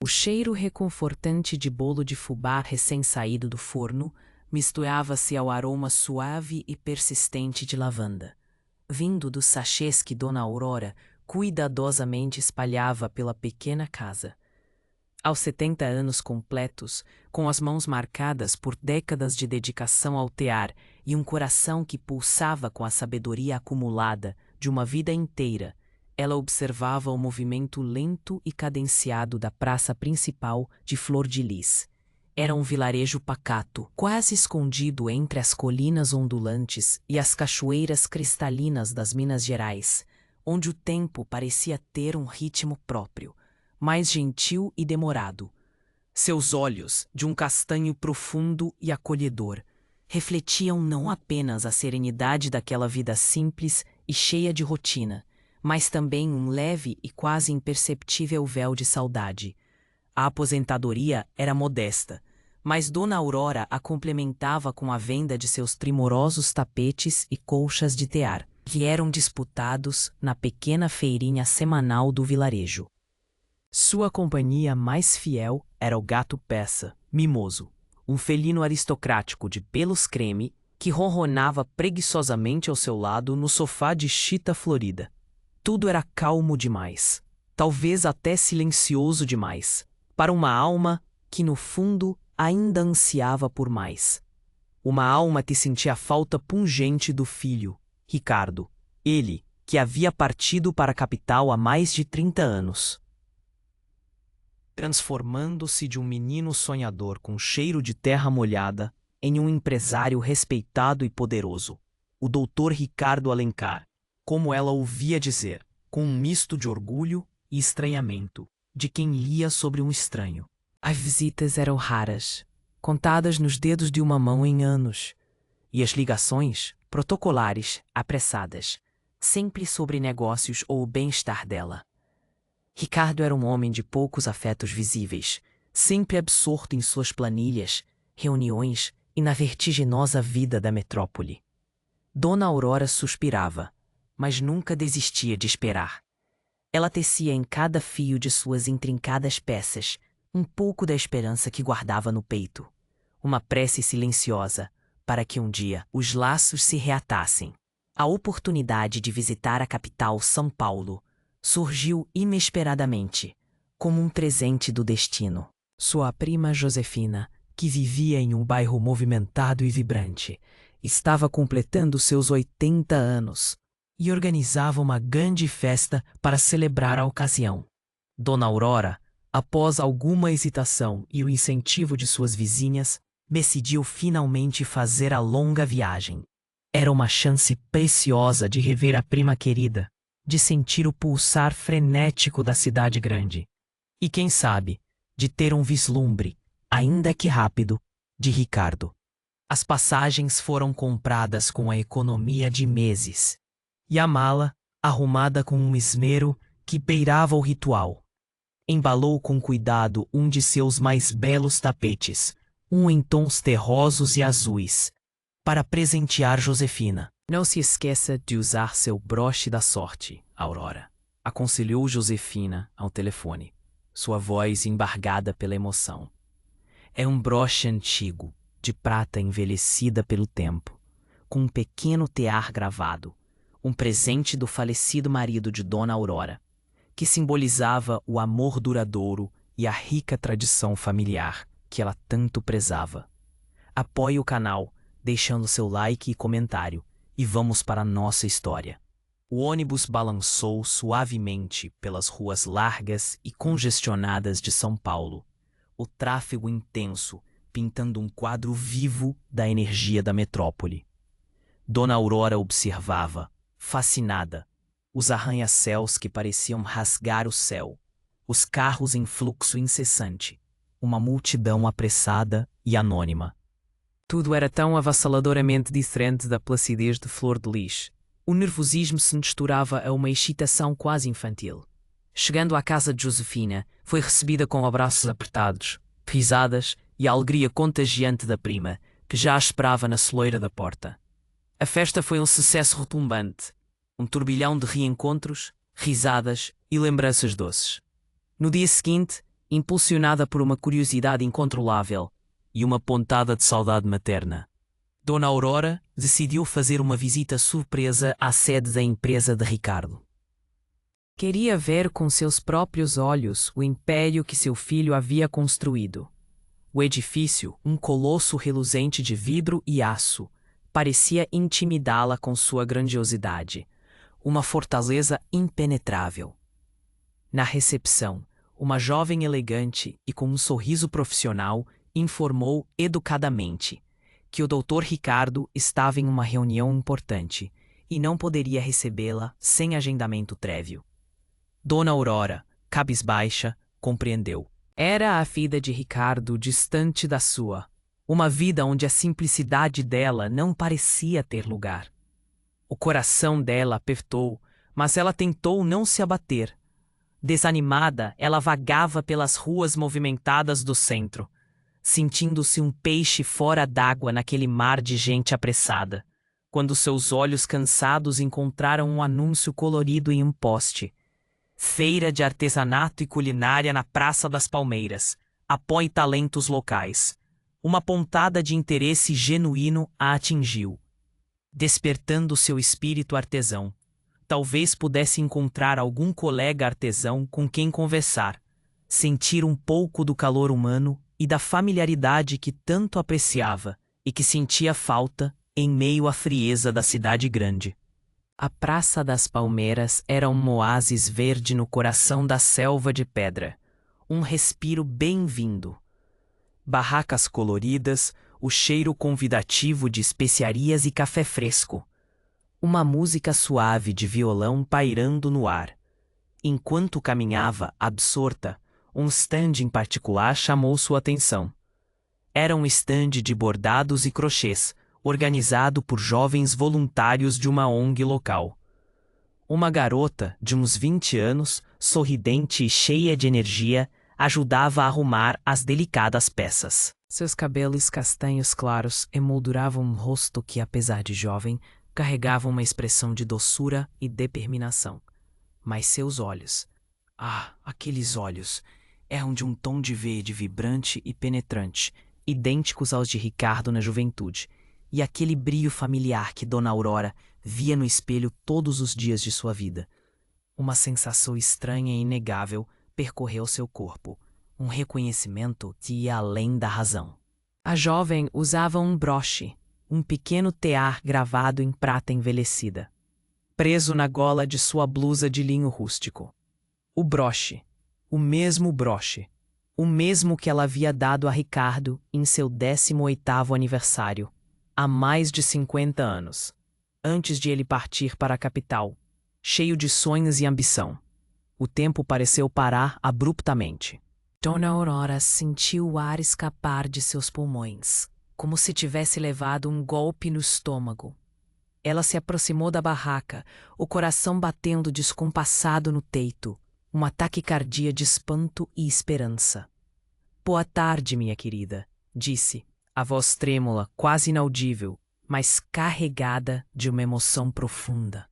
O cheiro reconfortante de bolo de fubá recém-saído do forno misturava-se ao aroma suave e persistente de lavanda, vindo dos sachês que Dona Aurora cuidadosamente espalhava pela pequena casa. Aos 70 anos completos, com as mãos marcadas por décadas de dedicação ao tear e um coração que pulsava com a sabedoria acumulada de uma vida inteira, ela observava o movimento lento e cadenciado da praça principal de Flor de Lis. Era um vilarejo pacato, quase escondido entre as colinas ondulantes e as cachoeiras cristalinas das Minas Gerais, onde o tempo parecia ter um ritmo próprio, mais gentil e demorado. Seus olhos, de um castanho profundo e acolhedor, refletiam não apenas a serenidade daquela vida simples e cheia de rotina, mas também um leve e quase imperceptível véu de saudade. A aposentadoria era modesta, mas Dona Aurora a complementava com a venda de seus primorosos tapetes e colchas de tear, que eram disputados na pequena feirinha semanal do vilarejo. Sua companhia mais fiel era o gato Peça, Mimoso, um felino aristocrático de pelos creme que ronronava preguiçosamente ao seu lado no sofá de chita florida. Tudo era calmo demais, talvez até silencioso demais, para uma alma que, no fundo, ainda ansiava por mais. Uma alma que sentia a falta pungente do filho, Ricardo, ele, que havia partido para a capital há mais de 30 anos. Transformando-se de um menino sonhador com cheiro de terra molhada em um empresário respeitado e poderoso, o doutor Ricardo Alencar, como ela ouvia dizer, com um misto de orgulho e estranhamento, de quem lia sobre um estranho. As visitas eram raras, contadas nos dedos de uma mão em anos, e as ligações, protocolares, apressadas, sempre sobre negócios ou o bem-estar dela. Ricardo era um homem de poucos afetos visíveis, sempre absorto em suas planilhas, reuniões e na vertiginosa vida da metrópole. Dona Aurora suspirava, mas nunca desistia de esperar. Ela tecia em cada fio de suas intrincadas peças um pouco da esperança que guardava no peito, uma prece silenciosa para que um dia os laços se reatassem. A oportunidade de visitar a capital, São Paulo, surgiu inesperadamente, como um presente do destino. Sua prima Josefina, que vivia em um bairro movimentado e vibrante, estava completando seus 80 anos e organizava uma grande festa para celebrar a ocasião. Dona Aurora, após alguma hesitação e o incentivo de suas vizinhas, decidiu finalmente fazer a longa viagem. Era uma chance preciosa de rever a prima querida, de sentir o pulsar frenético da cidade grande. E quem sabe, de ter um vislumbre, ainda que rápido, de Ricardo. As passagens foram compradas com a economia de meses. E a mala, arrumada com um esmero que beirava o ritual. Embalou com cuidado um de seus mais belos tapetes, um em tons terrosos e azuis, para presentear Josefina. Não se esqueça de usar seu broche da sorte, Aurora, aconselhou Josefina ao telefone, sua voz embargada pela emoção. É um broche antigo, de prata envelhecida pelo tempo, com um pequeno tear gravado, um presente do falecido marido de Dona Aurora, que simbolizava o amor duradouro e a rica tradição familiar que ela tanto prezava. Apoie o canal, deixando seu like e comentário, e vamos para a nossa história. O ônibus balançou suavemente pelas ruas largas e congestionadas de São Paulo, o tráfego intenso pintando um quadro vivo da energia da metrópole. Dona Aurora observava, fascinada, os arranha-céus que pareciam rasgar o céu, os carros em fluxo incessante, uma multidão apressada e anônima. Tudo era tão avassaladoramente diferente da placidez de Flor de Lis. O nervosismo se misturava a uma excitação quase infantil. Chegando à casa de Josefina, foi recebida com abraços apertados, risadas e a alegria contagiante da prima, que já a esperava na soleira da porta. A festa foi um sucesso retumbante, um turbilhão de reencontros, risadas e lembranças doces. No dia seguinte, impulsionada por uma curiosidade incontrolável e uma pontada de saudade materna. Dona Aurora decidiu fazer uma visita surpresa à sede da empresa de Ricardo. Queria ver com seus próprios olhos o império que seu filho havia construído. O edifício, um colosso reluzente de vidro e aço, parecia intimidá-la com sua grandiosidade, uma fortaleza impenetrável. Na recepção, uma jovem elegante e com um sorriso profissional informou educadamente que o Dr. Ricardo estava em uma reunião importante e não poderia recebê-la sem agendamento prévio. Dona Aurora, cabisbaixa, compreendeu. Era a vida de Ricardo distante da sua, uma vida onde a simplicidade dela não parecia ter lugar. O coração dela apertou, mas ela tentou não se abater. Desanimada, ela vagava pelas ruas movimentadas do centro, sentindo-se um peixe fora d'água naquele mar de gente apressada, quando seus olhos cansados encontraram um anúncio colorido em um poste. Feira de artesanato e culinária na Praça das Palmeiras. Apoie talentos locais. Uma pontada de interesse genuíno a atingiu, despertando seu espírito artesão. Talvez pudesse encontrar algum colega artesão com quem conversar, sentir um pouco do calor humano e da familiaridade que tanto apreciava e que sentia falta em meio à frieza da cidade grande. A Praça das Palmeiras era um oásis verde no coração da selva de pedra, um respiro bem-vindo. Barracas coloridas, o cheiro convidativo de especiarias e café fresco. Uma música suave de violão pairando no ar. Enquanto caminhava, absorta, um stand em particular chamou sua atenção. Era um stand de bordados e crochês, organizado por jovens voluntários de uma ONG local. Uma garota, de uns 20 anos, sorridente e cheia de energia, ajudava a arrumar as delicadas peças. Seus cabelos castanhos claros emolduravam um rosto que, apesar de jovem, carregava uma expressão de doçura e determinação. Mas seus olhos, aqueles olhos, eram de um tom de verde vibrante e penetrante, idênticos aos de Ricardo na juventude, e aquele brilho familiar que Dona Aurora via no espelho todos os dias de sua vida. Uma sensação estranha e inegável percorreu seu corpo, um reconhecimento que ia além da razão. A jovem usava um broche, um pequeno tear gravado em prata envelhecida, preso na gola de sua blusa de linho rústico. O broche, o mesmo que ela havia dado a Ricardo em seu 18º aniversário, há mais de 50 anos, antes de ele partir para a capital, cheio de sonhos e ambição. O tempo pareceu parar abruptamente. Dona Aurora sentiu o ar escapar de seus pulmões, como se tivesse levado um golpe no estômago. Ela se aproximou da barraca, o coração batendo descompassado no teito, uma taquicardia de espanto e esperança. "Boa tarde, minha querida", disse, a voz trêmula, quase inaudível, mas carregada de uma emoção profunda.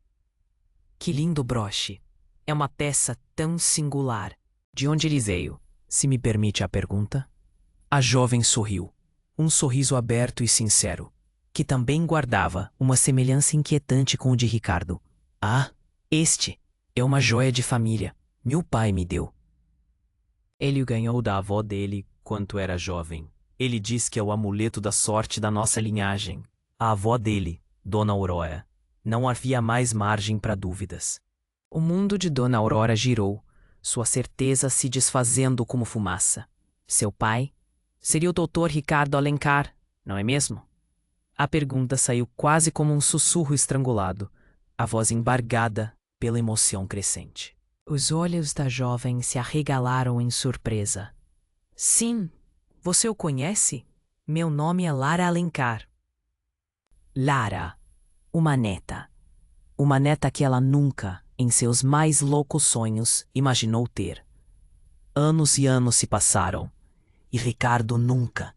"Que lindo broche! É uma peça tão singular. De onde ele veio, se me permite a pergunta?" A jovem sorriu, um sorriso aberto e sincero, que também guardava uma semelhança inquietante com o de Ricardo. Este é uma joia de família. Meu pai me deu. Ele o ganhou da avó dele quando era jovem. Ele diz que é o amuleto da sorte da nossa linhagem. A avó dele, Dona Aurora. Não havia mais margem para dúvidas. O mundo de Dona Aurora girou, sua certeza se desfazendo como fumaça. Seu pai seria o Dr. Ricardo Alencar, não é mesmo? A pergunta saiu quase como um sussurro estrangulado, a voz embargada pela emoção crescente. Os olhos da jovem se arregalaram em surpresa. "Sim, você o conhece? Meu nome é Lara Alencar." Lara, uma neta. Uma neta que ela nunca, em seus mais loucos sonhos, imaginou ter. Anos e anos se passaram, e Ricardo nunca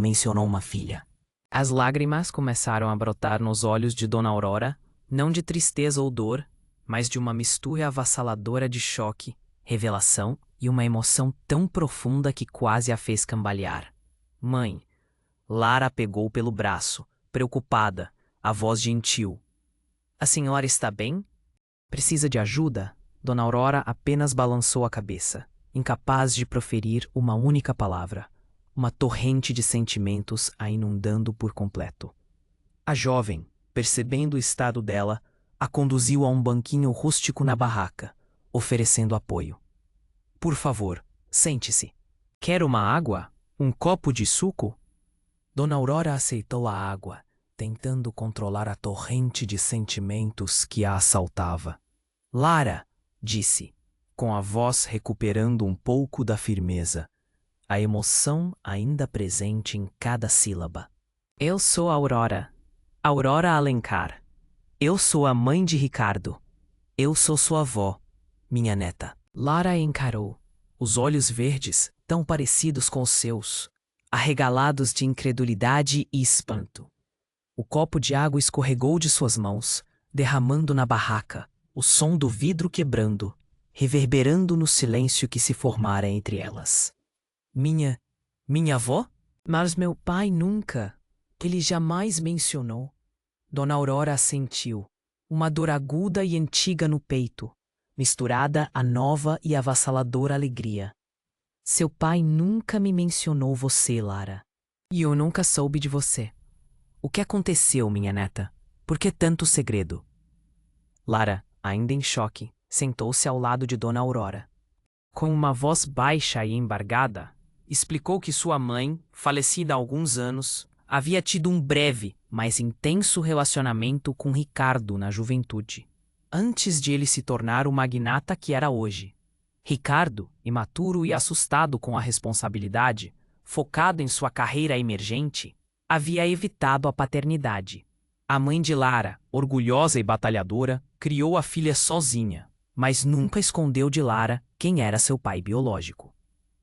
mencionou uma filha. As lágrimas começaram a brotar nos olhos de Dona Aurora, não de tristeza ou dor, mas de uma mistura avassaladora de choque, revelação e uma emoção tão profunda que quase a fez cambalear. Mãe! Lara a pegou pelo braço, preocupada, a voz gentil. A senhora está bem? Precisa de ajuda? Dona Aurora apenas balançou a cabeça, incapaz de proferir uma única palavra, uma torrente de sentimentos a inundando por completo. A jovem, percebendo o estado dela, a conduziu a um banquinho rústico na barraca, oferecendo apoio. Por favor, sente-se. Quer uma água? Um copo de suco? Dona Aurora aceitou a água, tentando controlar a torrente de sentimentos que a assaltava. Lara, disse, com a voz recuperando um pouco da firmeza, a emoção ainda presente em cada sílaba. Eu sou Aurora, Aurora Alencar. Eu sou a mãe de Ricardo. Eu sou sua avó, minha neta. Lara encarou, os olhos verdes, tão parecidos com os seus, arregalados de incredulidade e espanto. O copo de água escorregou de suas mãos, derramando na barraca, o som do vidro quebrando, reverberando no silêncio que se formara entre elas. Minha avó? Mas meu pai nunca, ele jamais mencionou. Dona Aurora assentiu, uma dor aguda e antiga no peito, misturada à nova e avassaladora alegria. Seu pai nunca me mencionou você, Lara. E eu nunca soube de você. O que aconteceu, minha neta? Por que tanto segredo? Lara, ainda em choque, sentou-se ao lado de Dona Aurora. Com uma voz baixa e embargada, explicou que sua mãe, falecida há alguns anos, havia tido um breve, mas intenso relacionamento com Ricardo na juventude, antes de ele se tornar o magnata que era hoje. Ricardo, imaturo e assustado com a responsabilidade, focado em sua carreira emergente, havia evitado a paternidade. A mãe de Lara, orgulhosa e batalhadora, criou a filha sozinha, mas nunca escondeu de Lara quem era seu pai biológico.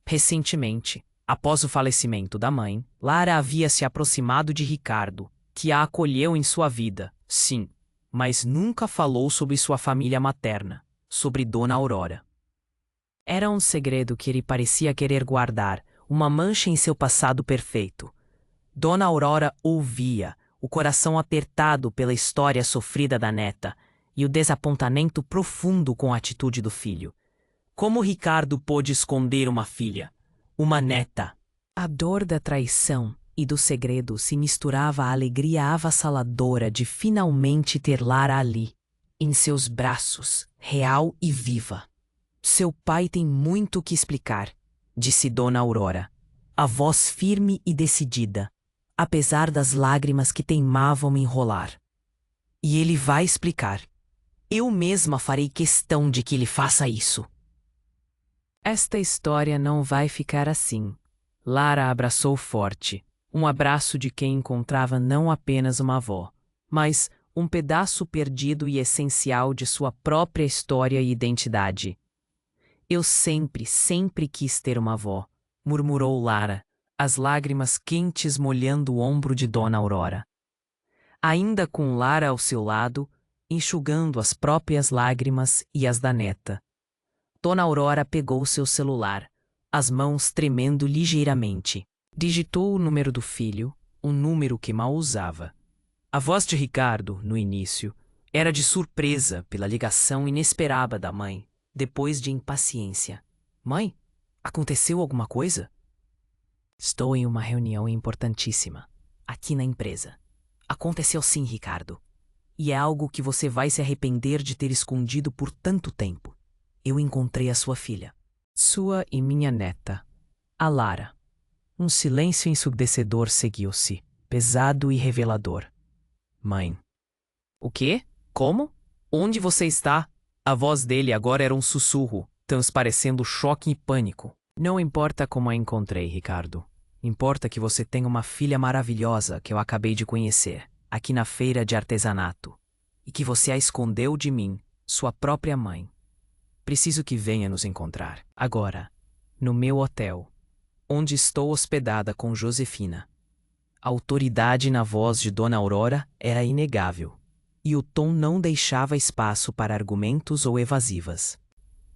Recentemente, após o falecimento da mãe, Lara havia se aproximado de Ricardo, que a acolheu em sua vida, sim, mas nunca falou sobre sua família materna, sobre Dona Aurora. Era um segredo que ele parecia querer guardar, uma mancha em seu passado perfeito. Dona Aurora ouvia, o coração apertado pela história sofrida da neta e o desapontamento profundo com a atitude do filho. Como Ricardo pôde esconder uma filha, uma neta? A dor da traição e do segredo se misturava à alegria avassaladora de finalmente ter Lara ali, em seus braços, real e viva. Seu pai tem muito o que explicar, disse Dona Aurora, a voz firme e decidida, apesar das lágrimas que teimavam me enrolar. E ele vai explicar. Eu mesma farei questão de que ele faça isso. Esta história não vai ficar assim. Lara abraçou forte, um abraço de quem encontrava não apenas uma avó, mas um pedaço perdido e essencial de sua própria história e identidade. Eu sempre quis ter uma avó, murmurou Lara, as lágrimas quentes molhando o ombro de Dona Aurora. Ainda com Lara ao seu lado, enxugando as próprias lágrimas e as da neta. Dona Aurora pegou seu celular, as mãos tremendo ligeiramente. Digitou o número do filho, um número que mal usava. A voz de Ricardo, no início, era de surpresa pela ligação inesperada da mãe, depois de impaciência. Mãe, aconteceu alguma coisa? Estou em uma reunião importantíssima, aqui na empresa. Aconteceu sim, Ricardo. E é algo que você vai se arrepender de ter escondido por tanto tempo. Eu encontrei a sua filha. Sua e minha neta, a Lara. Um silêncio ensurdecedor seguiu-se, pesado e revelador. Mãe. O quê? Como? Onde você está? A voz dele agora era um sussurro, transparecendo choque e pânico. Não importa como a encontrei, Ricardo. Importa que você tenha uma filha maravilhosa que eu acabei de conhecer, aqui na feira de artesanato, e que você a escondeu de mim, sua própria mãe. Preciso que venha nos encontrar, agora, no meu hotel, onde estou hospedada com Josefina. A autoridade na voz de Dona Aurora era inegável, e o tom não deixava espaço para argumentos ou evasivas.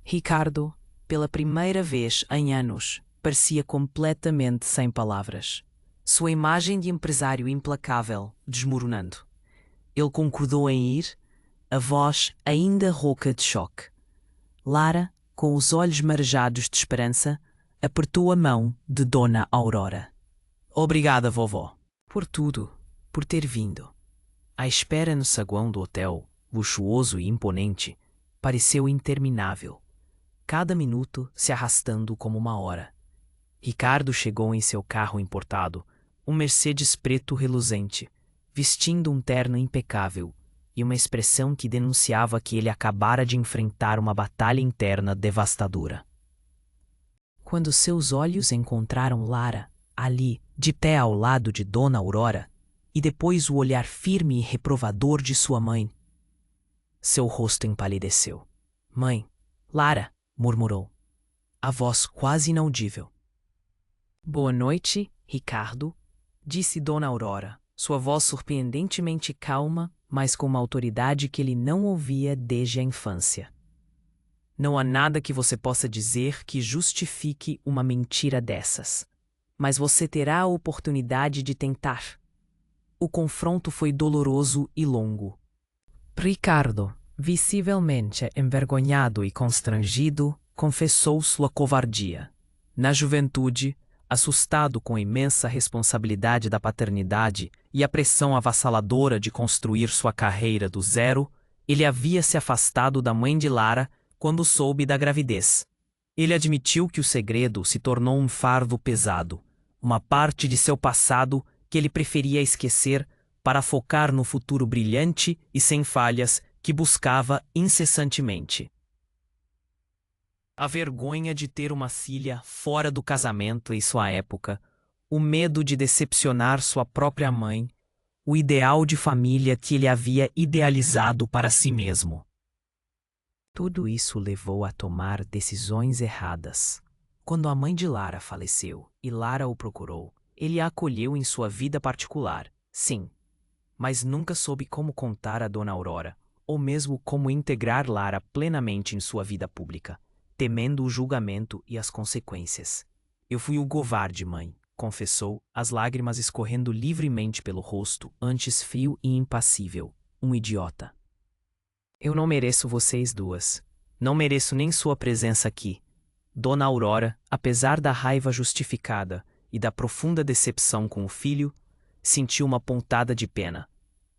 Ricardo, pela primeira vez em anos, parecia completamente sem palavras. Sua imagem de empresário implacável desmoronando. Ele concordou em ir, a voz ainda rouca de choque. Lara, com os olhos marejados de esperança, apertou a mão de Dona Aurora. Obrigada, vovó, por tudo, por ter vindo. A espera no saguão do hotel, luxuoso e imponente, pareceu interminável. Cada minuto se arrastando como uma hora. Ricardo chegou em seu carro importado, um Mercedes preto reluzente, vestindo um terno impecável e uma expressão que denunciava que ele acabara de enfrentar uma batalha interna devastadora. Quando seus olhos encontraram Lara, ali, de pé ao lado de Dona Aurora, e depois o olhar firme e reprovador de sua mãe, seu rosto empalideceu. Mãe, Lara, murmurou, a voz quase inaudível. Boa noite, Ricardo, disse Dona Aurora, sua voz surpreendentemente calma, mas com uma autoridade que ele não ouvia desde a infância. Não há nada que você possa dizer que justifique uma mentira dessas, mas você terá a oportunidade de tentar. O confronto foi doloroso e longo. Ricardo, visivelmente envergonhado e constrangido, confessou sua covardia. Na juventude, assustado com a imensa responsabilidade da paternidade e a pressão avassaladora de construir sua carreira do zero, ele havia se afastado da mãe de Lara quando soube da gravidez. Ele admitiu que o segredo se tornou um fardo pesado, uma parte de seu passado que ele preferia esquecer para focar no futuro brilhante e sem falhas que buscava incessantemente. A vergonha de ter uma filha fora do casamento em sua época, o medo de decepcionar sua própria mãe, o ideal de família que ele havia idealizado para si mesmo. Tudo isso levou a tomar decisões erradas. Quando a mãe de Lara faleceu e Lara o procurou, ele a acolheu em sua vida particular, sim, mas nunca soube como contar a Dona Aurora, ou mesmo como integrar Lara plenamente em sua vida pública, temendo o julgamento e as consequências. Eu fui o covarde, mãe, confessou, as lágrimas escorrendo livremente pelo rosto, antes frio e impassível. Um idiota. Eu não mereço vocês duas. Não mereço nem sua presença aqui. Dona Aurora, apesar da raiva justificada e da profunda decepção com o filho, sentiu uma pontada de pena.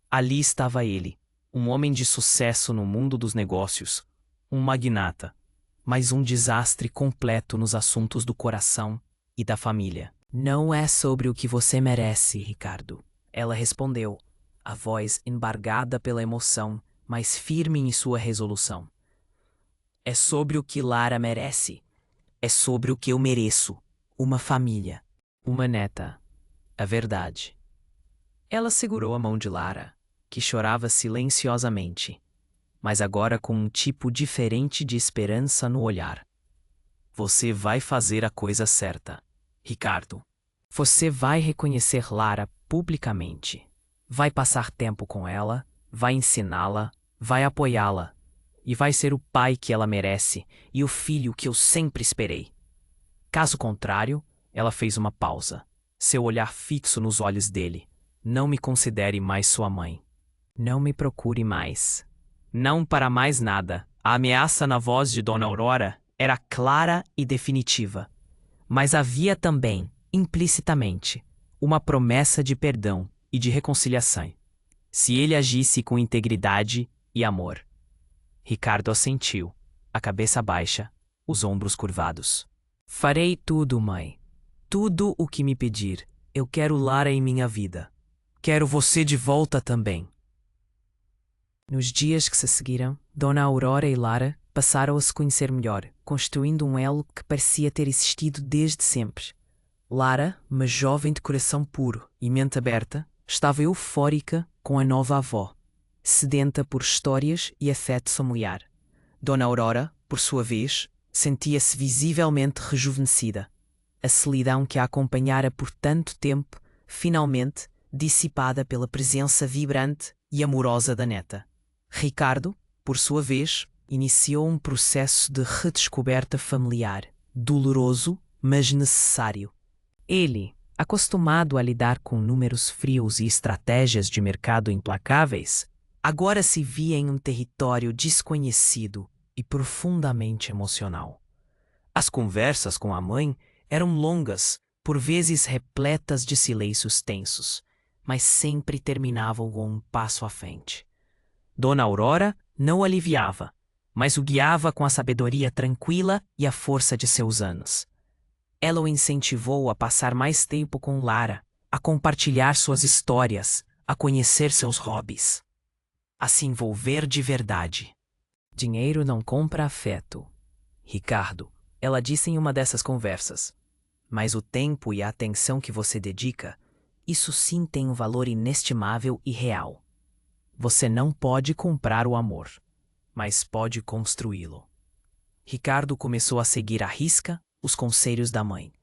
Ali estava ele, um homem de sucesso no mundo dos negócios, um magnata, mas um desastre completo nos assuntos do coração e da família. Não é sobre o que você merece, Ricardo. Ela respondeu, a voz embargada pela emoção, mas firme em sua resolução. É sobre o que Lara merece. É sobre o que eu mereço. Uma família. Uma neta. A verdade. Ela segurou a mão de Lara, que chorava silenciosamente, mas agora com um tipo diferente de esperança no olhar. Você vai fazer a coisa certa, Ricardo. Você vai reconhecer Lara publicamente. Vai passar tempo com ela, vai ensiná-la, vai apoiá-la, e vai ser o pai que ela merece e o filho que eu sempre esperei. Caso contrário, ela fez uma pausa, seu olhar fixo nos olhos dele. Não me considere mais sua mãe. Não me procure mais. Não para mais nada. A ameaça na voz de Dona Aurora era clara e definitiva. Mas havia também, implicitamente, uma promessa de perdão e de reconciliação, se ele agisse com integridade e amor. Ricardo assentiu, a cabeça baixa, os ombros curvados. Farei tudo, mãe. Tudo o que me pedir. Eu quero Lara em minha vida. Quero você de volta também. Nos dias que se seguiram, Dona Aurora e Lara passaram a se conhecer melhor, construindo um elo que parecia ter existido desde sempre. Lara, uma jovem de coração puro e mente aberta, estava eufórica com a nova avó, sedenta por histórias e afeto familiar. Dona Aurora, por sua vez, sentia-se visivelmente rejuvenescida. A solidão que a acompanhara por tanto tempo, finalmente, dissipada pela presença vibrante e amorosa da neta. Ricardo, por sua vez, iniciou um processo de redescoberta familiar, doloroso, mas necessário. Ele, acostumado a lidar com números frios e estratégias de mercado implacáveis, agora se via em um território desconhecido e profundamente emocional. As conversas com a mãe eram longas, por vezes repletas de silêncios tensos, mas sempre terminavam com um passo à frente. Dona Aurora não o aliviava, mas o guiava com a sabedoria tranquila e a força de seus anos. Ela o incentivou a passar mais tempo com Lara, a compartilhar suas histórias, a conhecer seus hobbies, a se envolver de verdade. Dinheiro não compra afeto, Ricardo, ela disse em uma dessas conversas. Mas o tempo e a atenção que você dedica, isso sim tem um valor inestimável e real. Você não pode comprar o amor, mas pode construí-lo. Ricardo começou a seguir à risca os conselhos da mãe.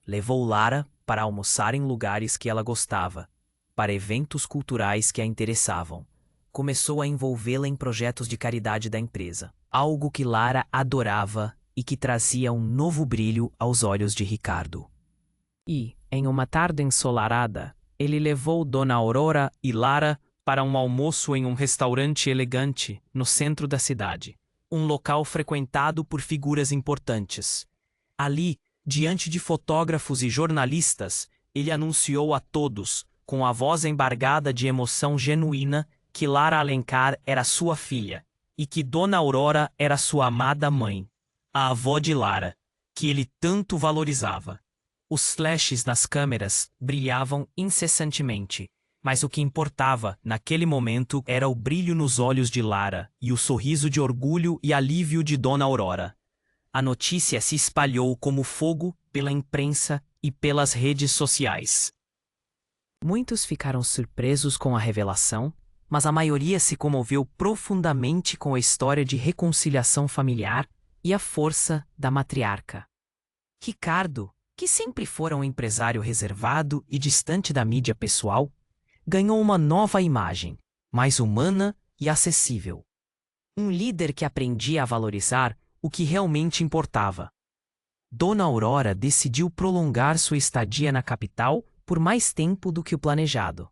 Levou Lara para almoçar em lugares que ela gostava, para eventos culturais que a interessavam. Começou a envolvê-la em projetos de caridade da empresa, algo que Lara adorava e que trazia um novo brilho aos olhos de Ricardo. E, em uma tarde ensolarada, ele levou Dona Aurora e Lara para um almoço em um restaurante elegante no centro da cidade, um local frequentado por figuras importantes. Ali, diante de fotógrafos e jornalistas, ele anunciou a todos, com a voz embargada de emoção genuína, que Lara Alencar era sua filha e que Dona Aurora era sua amada mãe, a avó de Lara, que ele tanto valorizava. Os flashes nas câmeras brilhavam incessantemente, mas o que importava, naquele momento, era o brilho nos olhos de Lara e o sorriso de orgulho e alívio de Dona Aurora. A notícia se espalhou como fogo pela imprensa e pelas redes sociais. Muitos ficaram surpresos com a revelação, mas a maioria se comoveu profundamente com a história de reconciliação familiar e a força da matriarca. Ricardo, que sempre fora um empresário reservado e distante da mídia pessoal, ganhou uma nova imagem, mais humana e acessível. Um líder que aprendia a valorizar o que realmente importava. Dona Aurora decidiu prolongar sua estadia na capital por mais tempo do que o planejado.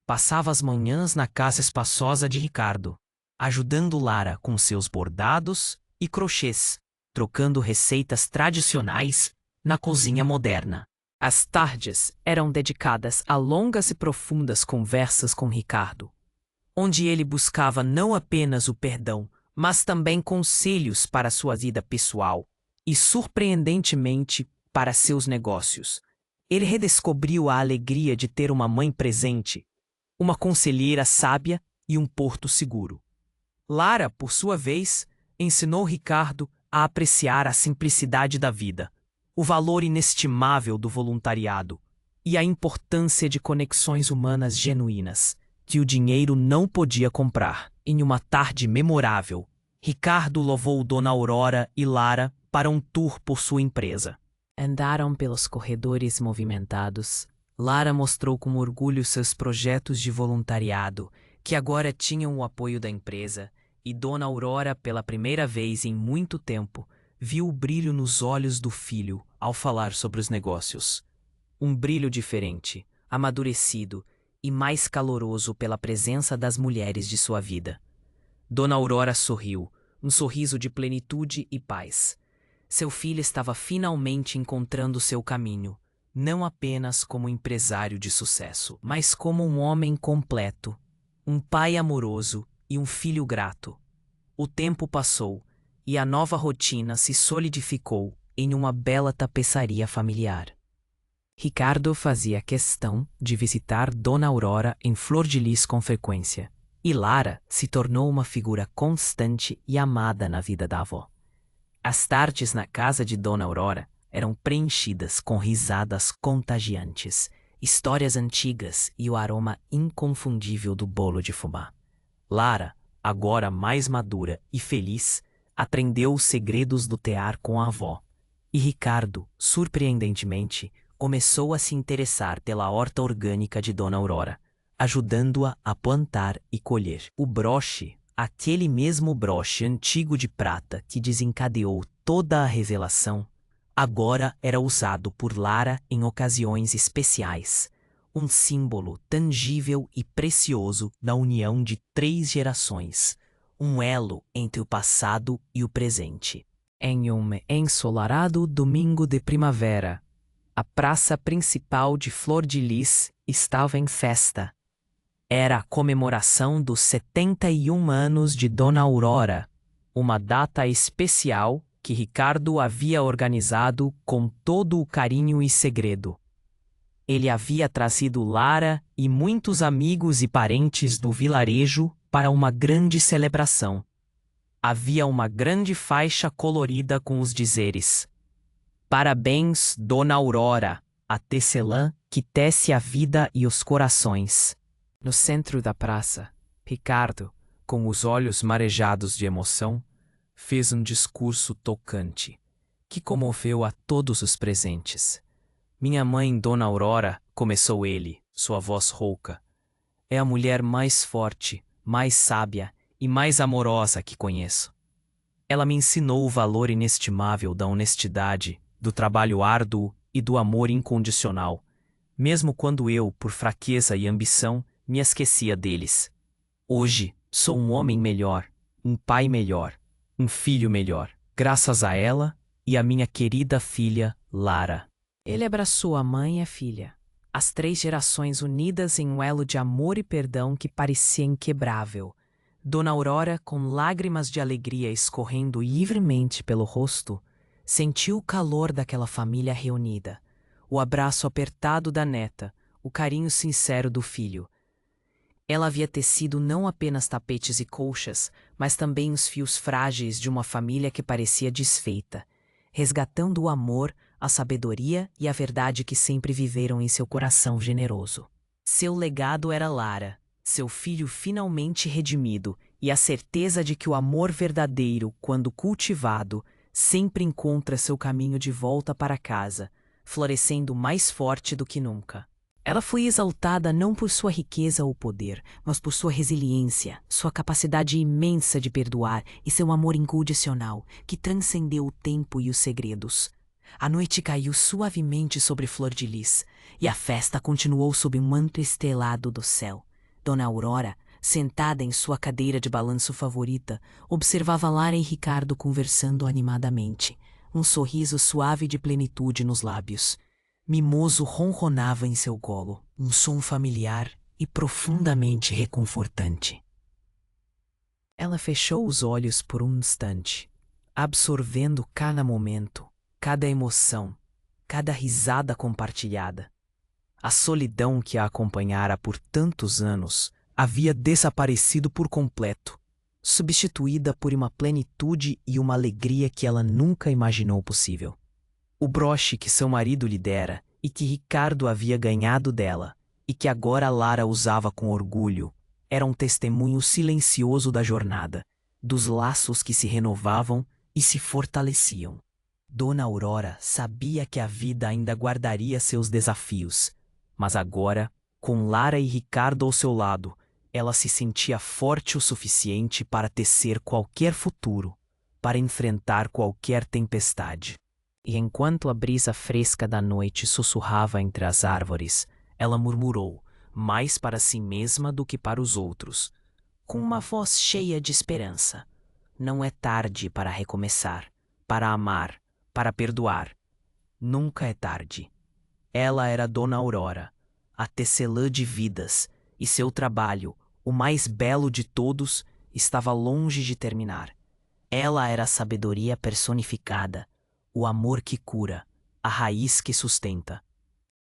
Passava as manhãs na casa espaçosa de Ricardo, ajudando Lara com seus bordados e crochês, trocando receitas tradicionais na cozinha moderna. As tardes eram dedicadas a longas e profundas conversas com Ricardo, onde ele buscava não apenas o perdão, mas também conselhos para sua vida pessoal e, surpreendentemente, para seus negócios. Ele redescobriu a alegria de ter uma mãe presente, uma conselheira sábia e um porto seguro. Lara, por sua vez, ensinou Ricardo a apreciar a simplicidade da vida, o valor inestimável do voluntariado e a importância de conexões humanas genuínas, que o dinheiro não podia comprar. Em uma tarde memorável, Ricardo levou Dona Aurora e Lara para um tour por sua empresa. Andaram pelos corredores movimentados. Lara mostrou com orgulho seus projetos de voluntariado, que agora tinham o apoio da empresa, e Dona Aurora, pela primeira vez em muito tempo, viu o brilho nos olhos do filho ao falar sobre os negócios. Um brilho diferente, amadurecido e mais caloroso pela presença das mulheres de sua vida. Dona Aurora sorriu, um sorriso de plenitude e paz. Seu filho estava finalmente encontrando seu caminho, não apenas como empresário de sucesso, mas como um homem completo, um pai amoroso e um filho grato. O tempo passou e a nova rotina se solidificou em uma bela tapeçaria familiar. Ricardo fazia questão de visitar Dona Aurora em Flor de Lis com frequência, e Lara se tornou uma figura constante e amada na vida da avó. As tardes na casa de Dona Aurora eram preenchidas com risadas contagiantes, histórias antigas e o aroma inconfundível do bolo de fubá. Lara, agora mais madura e feliz, aprendeu os segredos do tear com a avó. E Ricardo, surpreendentemente, começou a se interessar pela horta orgânica de Dona Aurora, ajudando-a a plantar e colher. O broche, aquele mesmo broche antigo de prata que desencadeou toda a revelação, agora era usado por Lara em ocasiões especiais, um símbolo tangível e precioso da união de 3 gerações, um elo entre o passado e o presente. Em um ensolarado domingo de primavera, a praça principal de Flor de Lis estava em festa. Era a comemoração dos 71 anos de Dona Aurora, uma data especial que Ricardo havia organizado com todo o carinho e segredo. Ele havia trazido Lara e muitos amigos e parentes do vilarejo para uma grande celebração. Havia uma grande faixa colorida com os dizeres: "Parabéns, Dona Aurora, a tecelã que tece a vida e os corações." No centro da praça, Ricardo, com os olhos marejados de emoção, fez um discurso tocante, que comoveu a todos os presentes. "Minha mãe, Dona Aurora", começou ele, sua voz rouca, "é a mulher mais forte, mais sábia e mais amorosa que conheço. Ela me ensinou o valor inestimável da honestidade, do trabalho árduo e do amor incondicional, mesmo quando eu, por fraqueza e ambição, me esquecia deles. Hoje, sou um homem melhor, um pai melhor, um filho melhor, graças a ela e a minha querida filha, Lara." Ele abraçou a mãe e a filha, as 3 gerações unidas em um elo de amor e perdão que parecia inquebrável. Dona Aurora, com lágrimas de alegria escorrendo livremente pelo rosto, sentiu o calor daquela família reunida, o abraço apertado da neta, o carinho sincero do filho. Ela havia tecido não apenas tapetes e colchas, mas também os fios frágeis de uma família que parecia desfeita, resgatando o amor, a sabedoria e a verdade que sempre viveram em seu coração generoso. Seu legado era Lara, seu filho finalmente redimido, e a certeza de que o amor verdadeiro, quando cultivado, sempre encontra seu caminho de volta para casa, florescendo mais forte do que nunca. Ela foi exaltada não por sua riqueza ou poder, mas por sua resiliência, sua capacidade imensa de perdoar e seu amor incondicional, que transcendeu o tempo e os segredos. A noite caiu suavemente sobre Flor de Lis, e a festa continuou sob um manto estrelado do céu. Dona Aurora, sentada em sua cadeira de balanço favorita, observava Lara e Ricardo conversando animadamente, um sorriso suave de plenitude nos lábios. Mimoso ronronava em seu colo, um som familiar e profundamente reconfortante. Ela fechou os olhos por um instante, absorvendo cada momento, cada emoção, cada risada compartilhada. A solidão que a acompanhara por tantos anos havia desaparecido por completo, substituída por uma plenitude e uma alegria que ela nunca imaginou possível. O broche que seu marido lhe dera e que Ricardo havia ganhado dela, e que agora Lara usava com orgulho, era um testemunho silencioso da jornada, dos laços que se renovavam e se fortaleciam. Dona Aurora sabia que a vida ainda guardaria seus desafios, mas agora, com Lara e Ricardo ao seu lado, ela se sentia forte o suficiente para tecer qualquer futuro, para enfrentar qualquer tempestade. E enquanto a brisa fresca da noite sussurrava entre as árvores, ela murmurou, mais para si mesma do que para os outros, com uma voz cheia de esperança: "Não é tarde para recomeçar, para amar, para perdoar. Nunca é tarde." Ela era Dona Aurora, a tecelã de vidas, e seu trabalho, o mais belo de todos, estava longe de terminar. Ela era a sabedoria personificada, o amor que cura, a raiz que sustenta.